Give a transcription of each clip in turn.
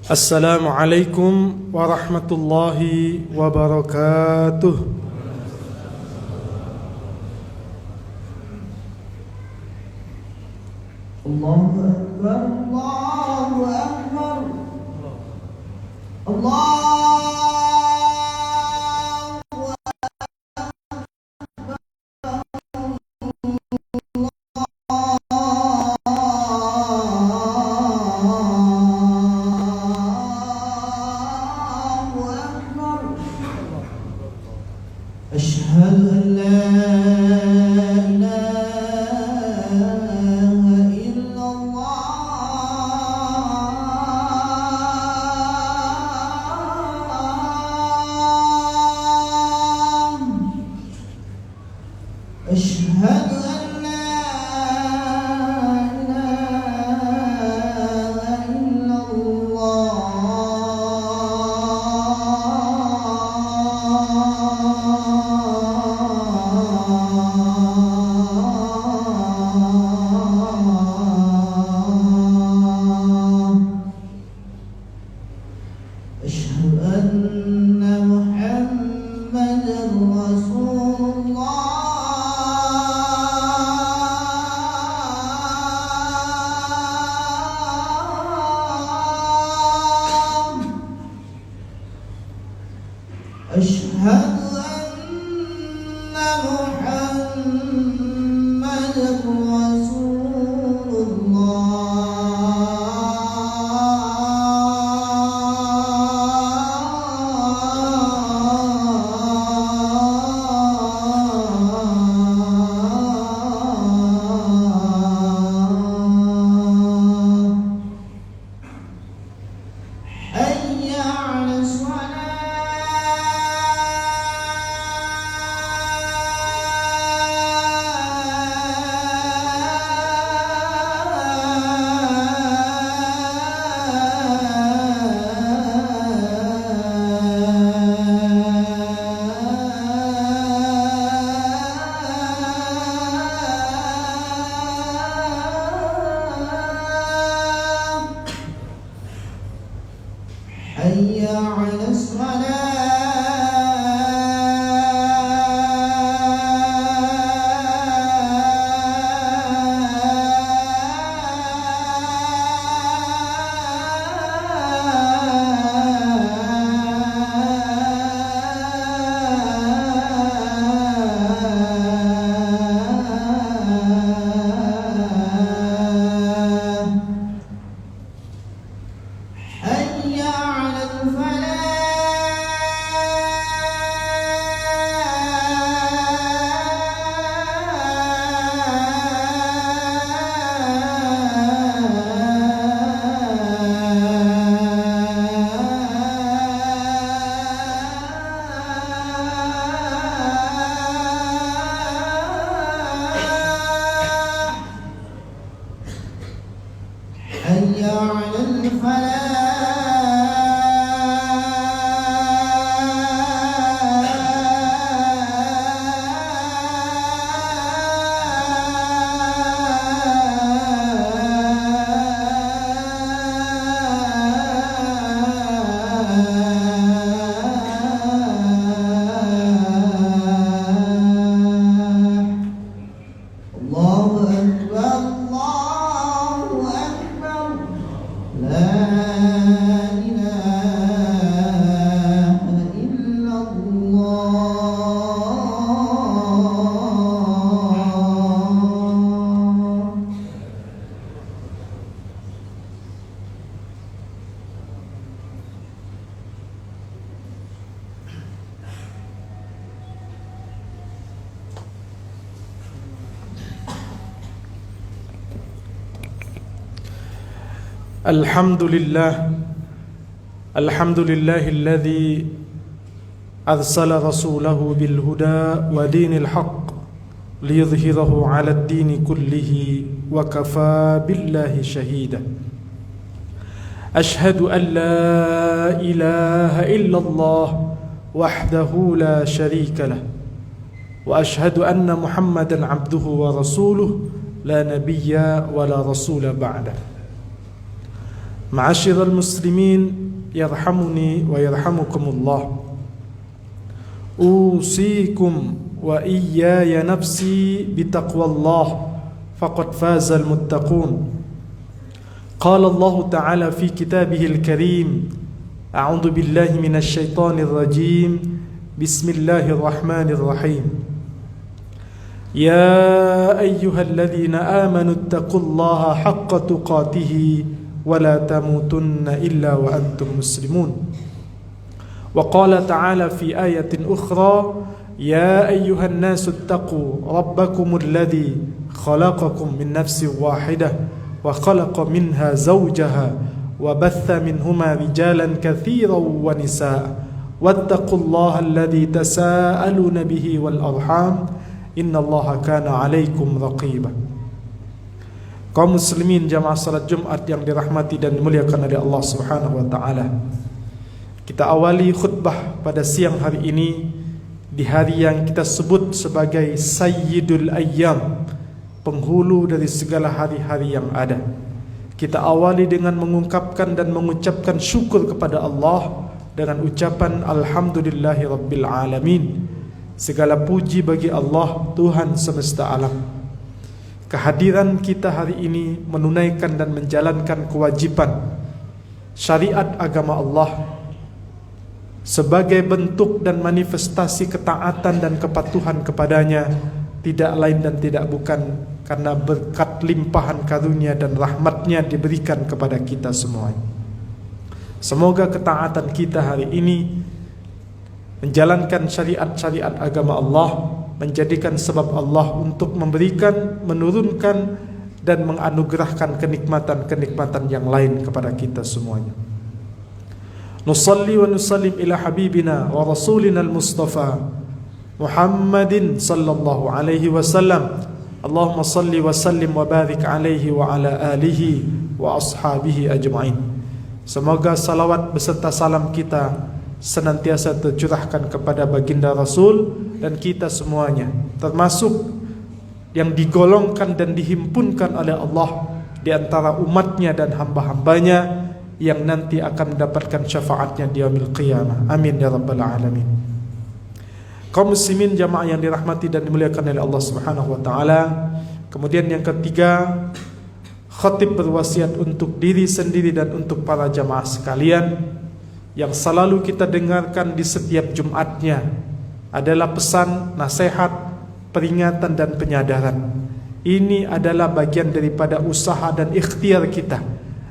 Assalamualaikum warahmatullahi wabarakatuh. Allahu Akbar, Allahu Akbar, Allahu Akbar. Asyhadu an la أشهد أن لا إله إلا الله. أشهد أن محمدا رسول الله. أشهد أن محمدا رسول الله. حي على حي على حي على الله أكبر، الله أكبر، لا إله إلا الله. الحمد لله الذي أرسل رسوله بالهدى ودين الحق ليظهره على الدين كله وكفى بالله شهيدا. أشهد أن لا إله إلا الله وحده لا شريك له وأشهد أن محمدا عبده ورسوله لا نبي ولا رسول بعده. Ma'asyiral muslimin, yarhamuni wa yarhamukumullah. Usikum wa iyaya nafsi bitaqwallah, faqad fazal muttaqun. Qala Allah Ta'ala fi kitabihil karim, a'udzu billahi minasy syaithanir rajim. Bismillahirrahmanirrahim. Ya ayyuhalladzina amanu taqullaha haqqa tuqatih ولا تموتن إلا وأنتم مسلمون. وقال تعالى في آية أخرى يا أيها الناس اتقوا ربكم الذي خلقكم من نفس واحدة وخلق منها زوجها وبث منهما رجالا كثيرا ونساء واتقوا الله الذي تساءلون به والأرحام إن الله كان عليكم رقيبا. Kaum muslimin jamaah salat Jumat yang dirahmati dan dimuliakan oleh Allah Subhanahu wa taala. Kita awali khutbah pada siang hari ini di hari yang kita sebut sebagai Sayyidul Ayyam, penghulu dari segala hari-hari yang ada. Kita awali dengan mengungkapkan dan mengucapkan syukur kepada Allah dengan ucapan Alhamdulillahi Rabbil Alamin. Segala puji bagi Allah, Tuhan semesta alam. Kehadiran kita hari ini menunaikan dan menjalankan kewajiban syariat agama Allah sebagai bentuk dan manifestasi ketaatan dan kepatuhan kepadanya, tidak lain dan tidak bukan karena berkat limpahan karunia dan rahmatnya diberikan kepada kita semuanya. Semoga ketaatan kita hari ini menjalankan syariat-syariat agama Allah menjadikan sebab Allah untuk memberikan, menurunkan dan menganugerahkan kenikmatan-kenikmatan yang lain kepada kita semuanya. Nusalli wa nusallim ila habibina wa rasulina al-Mustafa Muhammadin sallallahu alaihi wasallam. Allahumma salli wa sallim wa barik alaihi wa ala alihi wa ashabihi ajma'in. Semoga salawat beserta salam kita senantiasa tercurahkan kepada baginda Rasul dan kita semuanya, termasuk yang digolongkan dan dihimpunkan oleh Allah di antara umatnya dan hamba-hambanya yang nanti akan mendapatkan syafaatnya di yaumil qiyamah. Amin ya rabbal alamin. Kaum muslimin jamaah yang dirahmati dan dimuliakan oleh Allah Subhanahu wa taala. Kemudian yang ketiga, khatib berwasiat untuk diri sendiri dan untuk para jamaah sekalian yang selalu kita dengarkan di setiap Jumatnya adalah pesan, nasihat, peringatan dan penyadaran. Ini adalah bagian daripada usaha dan ikhtiar kita.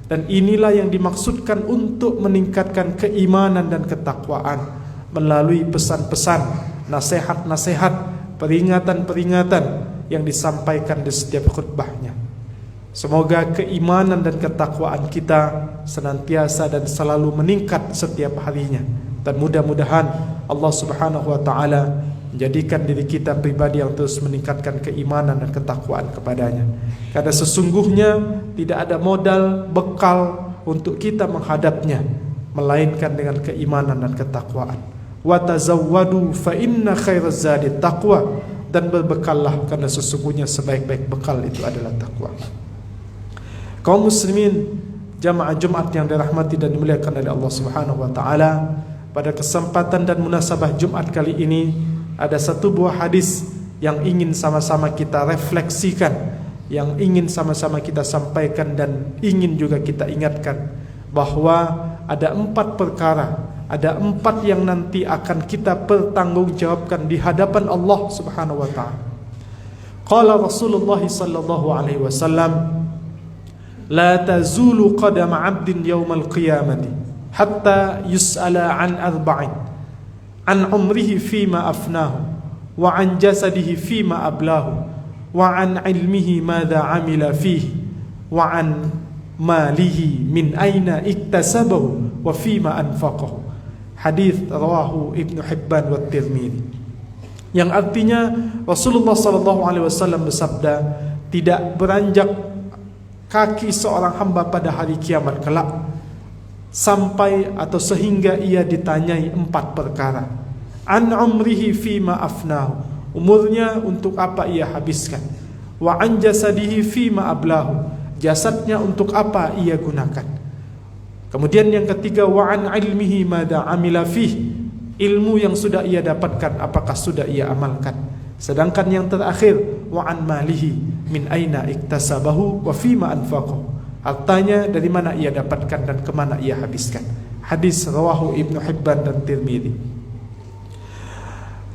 Dan inilah yang dimaksudkan untuk meningkatkan keimanan dan ketakwaan melalui pesan-pesan, nasihat-nasihat, peringatan-peringatan yang disampaikan di setiap khutbahnya. Semoga keimanan dan ketakwaan kita senantiasa dan selalu meningkat setiap harinya. Dan mudah-mudahan Allah Subhanahu wa taala menjadikan diri kita pribadi yang terus meningkatkan keimanan dan ketakwaan kepadanya. Karena sesungguhnya tidak ada modal bekal untuk kita menghadapnya melainkan dengan keimanan dan ketakwaan. Wa tazawwadu fa inna khairaz zadi taqwa, dan berbekallah karena sesungguhnya sebaik-baik bekal itu adalah takwa. Kaum muslimin jamaah Jumat yang dirahmati dan dimuliakan oleh Allah Subhanahu wa taala, pada kesempatan dan munasabah Jumat kali ini ada satu buah hadis yang ingin sama-sama kita refleksikan, yang ingin sama-sama kita sampaikan dan ingin juga kita ingatkan bahwa ada 4 perkara, ada 4 yang nanti akan kita pertanggungjawabkan di hadapan Allah Subhanahu wa taala. Qala Rasulullah sallallahu alaihi wasallam, la tazulu qadam 'abdin yawmal qiyamati hatta yus'ala an arba'in, an umrihi fima afnahu, wa an jasadihi fima ablahu, wa an ilmihi madza 'amila fihi, wa an malihi min aina iktasabahu wa fima anfaqahu. Hadis rawahu Ibnu Hibban wa Tirmidzi. Yang artinya Rasulullah sallallahu alaihi wasallam bersabda, tidak beranjak kaki seorang hamba pada hari kiamat kelak sampai atau sehingga ia ditanyai 4 perkara. An umrihi fima afnahu, umurnya untuk apa ia habiskan. Wa an jasadihi fima ablahu, jasadnya untuk apa ia gunakan. Kemudian yang ketiga, wa an ilmihi madza amila fih, ilmu yang sudah ia dapatkan apakah sudah ia amalkan. Sedangkan yang terakhir, wa an malihi min aina iktasabahu wa fima anfaqahu, hartanya dari mana ia dapatkan dan kemana ia habiskan. Hadis rawahu Ibnu Hibban dan Tirmidzi.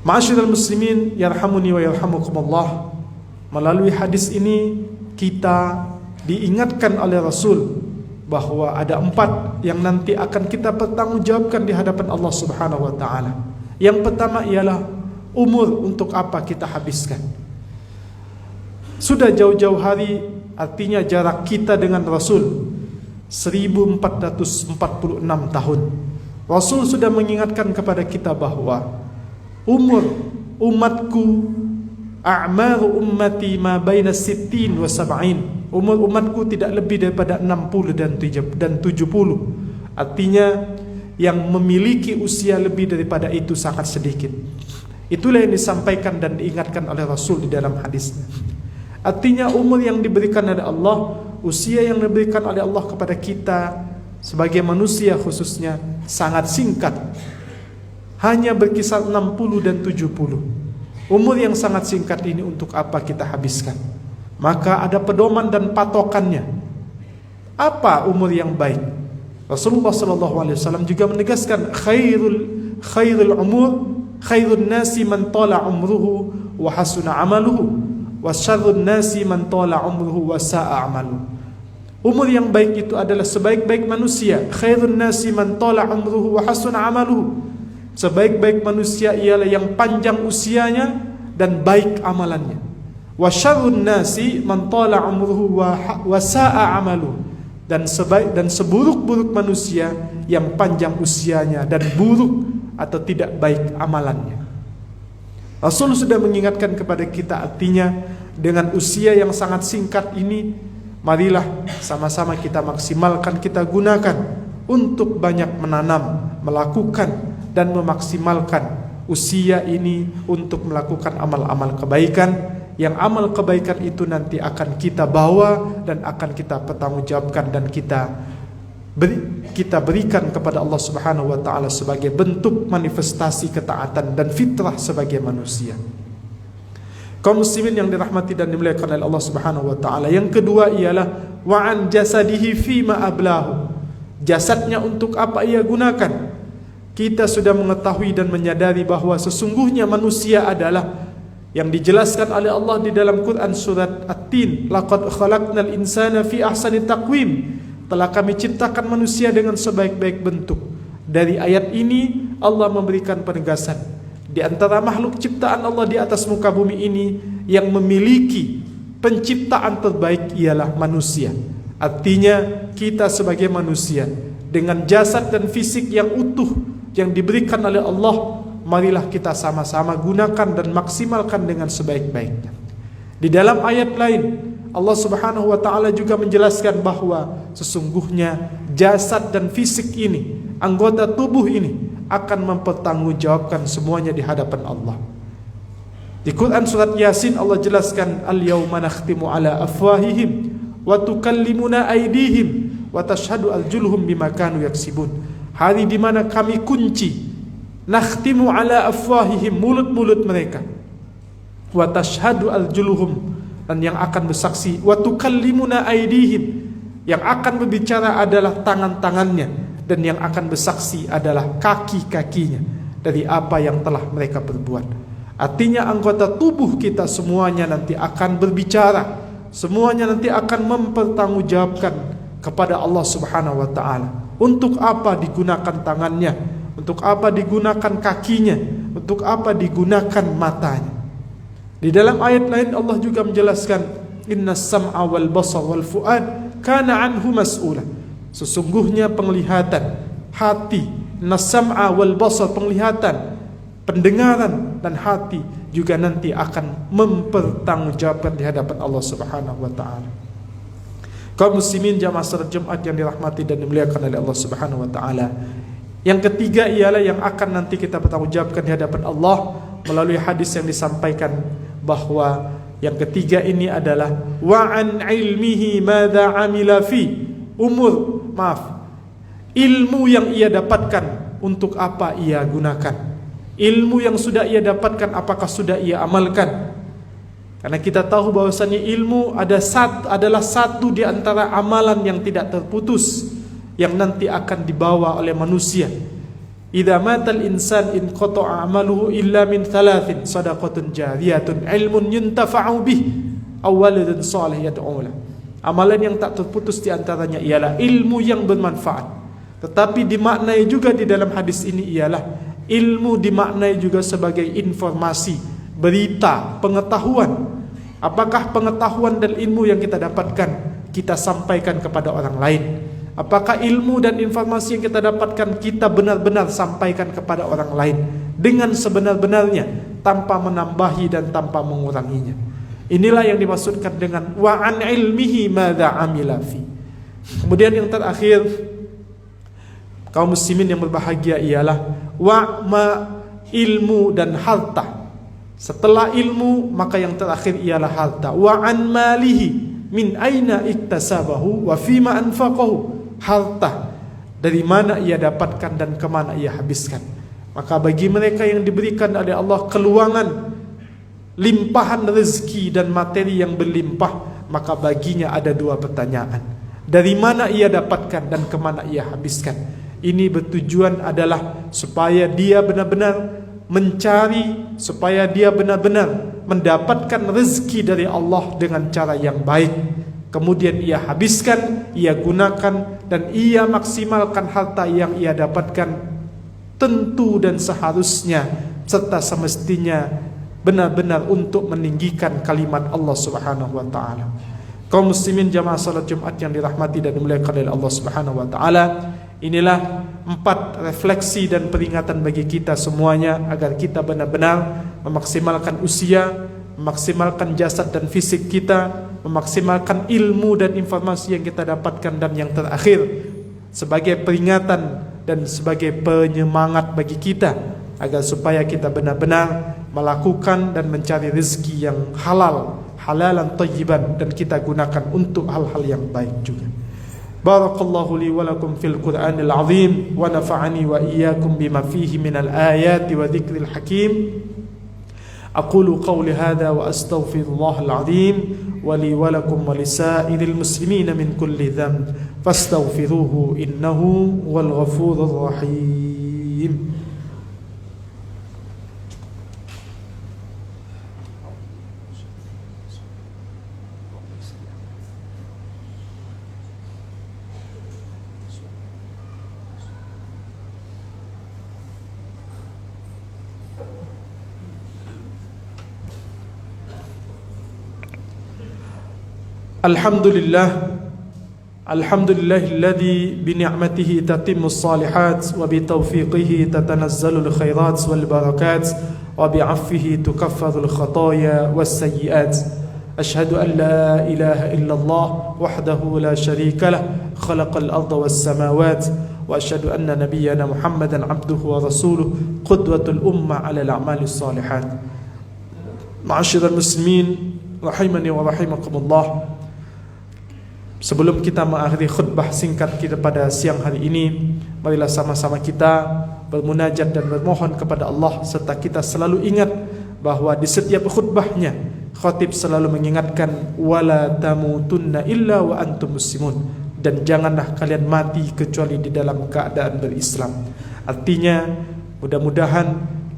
Ma'asyiral muslimin yarhamuni wa yarhamukumullah, melalui hadis ini kita diingatkan oleh Rasul bahwa ada 4 yang nanti akan kita pertanggungjawabkan di hadapan Allah Subhanahu wa taala. Yang pertama ialah umur, untuk apa kita habiskan. Sudah jauh-jauh hari, artinya jarak kita dengan Rasul 1446 tahun. Rasul sudah mengingatkan kepada kita bahwa umur umatku, a'maru ummati ma baina 60 wa 70. Umur umatku tidak lebih daripada 60 dan 70. Artinya yang memiliki usia lebih daripada itu sangat sedikit. Itulah yang disampaikan dan diingatkan oleh Rasul di dalam hadisnya. Artinya umur yang diberikan oleh Allah, usia yang diberikan oleh Allah kepada kita sebagai manusia khususnya sangat singkat. Hanya berkisar 60 dan 70. Umur yang sangat singkat ini untuk apa kita habiskan? Maka ada pedoman dan patokannya. Apa umur yang baik? Rasulullah SAW juga menegaskan khairul umur khairun nasi man tala umruhu wa hasuna amaluhu wa syarrun nasi man tala umruhu wa sa'a amaluhu. Umur yang baik itu adalah sebaik-baik manusia. Khairun nasi man tala umruhu wa hasuna amaluhu. Sebaik-baik manusia ialah yang panjang usianya dan baik amalannya. Wa syarrun nasi man tala umruhu wa sa'a amaluhu. Dan seburuk-buruk manusia yang panjang usianya dan buruk atau tidak baik amalannya. Rasul sudah mengingatkan kepada kita, artinya dengan usia yang sangat singkat ini, marilah sama-sama kita maksimalkan, kita gunakan untuk banyak menanam, melakukan dan memaksimalkan usia ini untuk melakukan amal-amal kebaikan. Yang amal kebaikan itu nanti akan kita bawa dan akan kita pertanggungjawabkan dan kita berikan kepada Allah Subhanahu wa taala sebagai bentuk manifestasi ketaatan dan fitrah sebagai manusia. Kaum muslimin yang dirahmati dan dimuliakan oleh Allah Subhanahu wa taala. Yang kedua ialah wa an jasadihi fima ablahu. Jasadnya untuk apa ia gunakan? Kita sudah mengetahui dan menyadari bahwa sesungguhnya manusia adalah yang dijelaskan oleh Allah di dalam Quran surat At-Tin, laqad khalaqnal insana fi ahsani taqwim. Telah kami ciptakan manusia dengan sebaik-baik bentuk. Dari ayat ini Allah memberikan penegasan, di antara makhluk ciptaan Allah di atas muka bumi ini yang memiliki penciptaan terbaik ialah manusia. Artinya kita sebagai manusia dengan jasad dan fisik yang utuh yang diberikan oleh Allah, marilah kita sama-sama gunakan dan maksimalkan dengan sebaik-baiknya. Di dalam ayat lain Allah Subhanahu wa taala juga menjelaskan bahwa sesungguhnya jasad dan fisik ini, anggota tubuh ini akan mempertanggungjawabkan semuanya di hadapan Allah. Di Quran surat Yasin Allah jelaskan, al-yauma nakhtimu ala afwahihim wa tukallimuna aydihim wa tashhadu arjuluhum bima kanu yaksibun. Hari di mana kami kunci, nakhtimu ala afwahihim, mulut-mulut mereka, wa tashhadu arjuluhum, dan yang akan bersaksi, wa tukallimuna aydihim, yang akan berbicara adalah tangan-tangannya, dan yang akan bersaksi adalah kaki-kakinya dari apa yang telah mereka perbuat. Artinya anggota tubuh kita semuanya nanti akan berbicara, semuanya nanti akan mempertanggungjawabkan kepada Allah Subhanahu wa taala. Untuk apa digunakan tangannya? Untuk apa digunakan kakinya? Untuk apa digunakan matanya? Di dalam ayat lain Allah juga menjelaskan, innas sam'a wal basar wal fuad kana anhu mas'ula. Sesungguhnya penglihatan, hati, innas sam'a wal basar, penglihatan, pendengaran dan hati juga nanti akan mempertanggungjawabkan di hadapan Allah Subhanahu wa taala. Kaum muslimin jamaah salat Jumat yang dirahmati dan dimuliakan oleh Allah Subhanahu wa taala. Yang ketiga ialah yang akan nanti kita pertanggungjawabkan di hadapan Allah melalui hadis yang disampaikan, bahwa yang ketiga ini adalah wa an ilmihi madza amila fi. ilmu yang ia dapatkan untuk apa ia gunakan, ilmu yang sudah ia dapatkan apakah sudah ia amalkan. Karena kita tahu bahwasannya ilmu adalah satu di antara amalan yang tidak terputus, yang nanti akan dibawa oleh manusia. Idza matal insan in qata'a amaluhu illa min thalathin, shadaqatun jariyatun, ilmun yuntafa'u bih, aw waladun salih yad'u lahu. Amalan yang tak terputus di antaranya ialah ilmu yang bermanfaat. Tetapi dimaknai juga di dalam hadis ini ialah ilmu dimaknai juga sebagai informasi, berita, pengetahuan. Apakah pengetahuan dan ilmu yang kita dapatkan kita sampaikan kepada orang lain? Apakah ilmu dan informasi yang kita dapatkan kita benar-benar sampaikan kepada orang lain dengan sebenar-benarnya, tanpa menambahi dan tanpa menguranginya? Inilah yang dimaksudkan dengan wa an ilmihi madza amila fi. Kemudian yang terakhir, kaum muslimin yang berbahagia, ialah wa ma ilmu dan harta. Setelah ilmu, maka yang terakhir ialah harta. Wa an malihi min aina iktasabahu wa fima anfaqahu. Harta, dari mana ia dapatkan dan kemana ia habiskan. Maka bagi mereka yang diberikan oleh Allah keluangan, limpahan rezeki dan materi yang berlimpah, maka baginya ada dua pertanyaan: dari mana ia dapatkan dan kemana ia habiskan. Ini bertujuan adalah supaya dia benar-benar mencari, supaya dia benar-benar mendapatkan rezeki dari Allah dengan cara yang baik. Kemudian ia habiskan, ia gunakan, dan ia maksimalkan harta yang ia dapatkan tentu dan seharusnya serta semestinya benar-benar untuk meninggikan kalimat Allah Subhanahu wa taala. Kaum muslimin jamaah salat Jumat yang dirahmati dan dimuliakan oleh Allah Subhanahu wa taala, inilah 4 refleksi dan peringatan bagi kita semuanya agar kita benar-benar memaksimalkan usia, memaksimalkan jasad dan fisik kita, memaksimalkan ilmu dan informasi yang kita dapatkan, dan yang terakhir sebagai peringatan dan sebagai penyemangat bagi kita agar supaya kita benar-benar melakukan dan mencari rezeki yang halal, halalan thayyiban, dan kita gunakan untuk hal-hal yang baik juga. Barakallahu li wa lakum fil Qur'anil azim wa nafa'ani wa iyyakum bima fihi minal ayati wa dzikril hakim. أقول قولي هذا وأستغفر الله العظيم ولي ولكم ولسائر المسلمين من كل ذنب فاستغفروه إنه هو الغفور الرحيم. Alhamdulillahilladzi bini'matihi tatimmus salihat wa bitaufiqihi tataнаzzalul khairat wal barakat wa bi'afwihi tukaffarul khataaya was sayyiat. Asyhadu an la ilaha illallah wahdahu la syarika lah, khalaqal arda was samawat, wa asyhadu anna nabiyyana Muhammadan abduhu wa rasuluh qudwatul ummah 'ala al-a'malis salihat. Ma'asyiral muslimin rahimani wa rahimakumullah. Sebelum kita mengakhiri khutbah singkat kita pada siang hari ini, marilah sama-sama kita bermunajat dan bermohon kepada Allah, serta kita selalu ingat bahwa di setiap khutbahnya khatib selalu mengingatkan wala tamutunna illa wa antum muslimun, dan janganlah kalian mati kecuali di dalam keadaan berislam. Artinya mudah-mudahan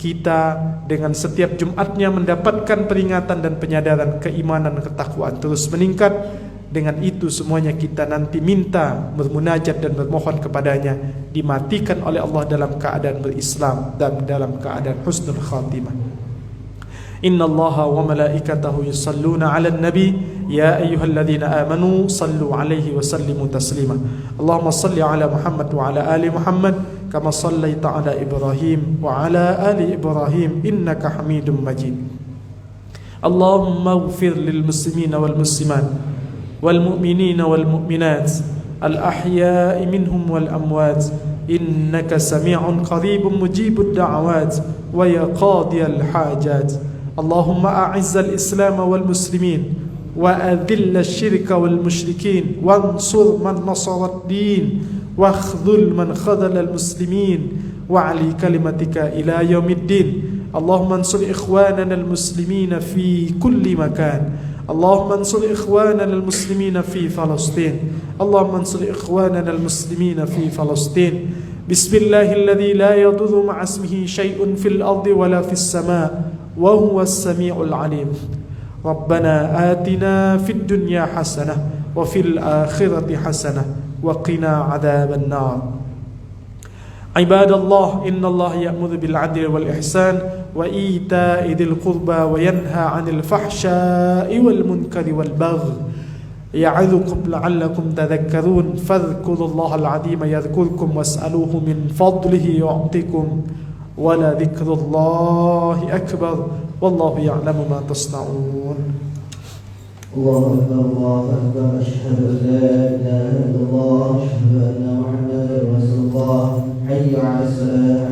kita dengan setiap Jumatnya mendapatkan peringatan dan penyadaran keimanan, ketakwaan terus meningkat. Dengan itu semuanya kita nanti minta, bermunajat dan bermohon kepadanya dimatikan oleh Allah dalam keadaan berislam dan dalam keadaan husnul khatimah. Innallaha wa malaikatahu yusalluna 'alan nabi ya ayyuhalladzina amanu sallu 'alaihi wa sallimu taslima. Allahumma salli 'ala Muhammad wa 'ala ali Muhammad kama sallaita 'ala Ibrahim wa 'ala ali Ibrahim innaka Hamidum Majid. Allahumma ighfir lil muslimina wal muslimat والمؤمنين والمؤمنات الأحياء منهم والأموات إنك سميع قريب مجيب الدعوات ويا قاضي الحاجات. اللهم أعز الإسلام والمسلمين وأذل الشرك والمشركين وانصر من نصر الدين واخذل من خذل المسلمين وعلي كلمتك إلى يوم الدين. اللهم انصر إخواننا المسلمين في كل مكان. اللهم انصر إخواننا المسلمين في فلسطين. اللهم انصر إخواننا المسلمين في فلسطين. بسم الله الذي لا يضر مع اسمه شيء في الأرض ولا في السماء وهو السميع العليم. ربنا آتنا في الدنيا حسنة وفي الآخرة حسنة وقنا عذاب النار. عباد الله، إن الله يأمر بالعدل والإحسان وإيتاء ذي القربى وينهى عن الفحشاء والمنكر والبغي يعظكم لعلكم تذكرون. فاذكروا الله العظيم يذكركم واسألوه من فضله يعطكم ولذكر الله أكبر والله يعلم ما تصنعون. الله أكبر الله أكبر أشهد أن لا إله إلا الله أشهد أن محمدا رسول الله حي على الصلاة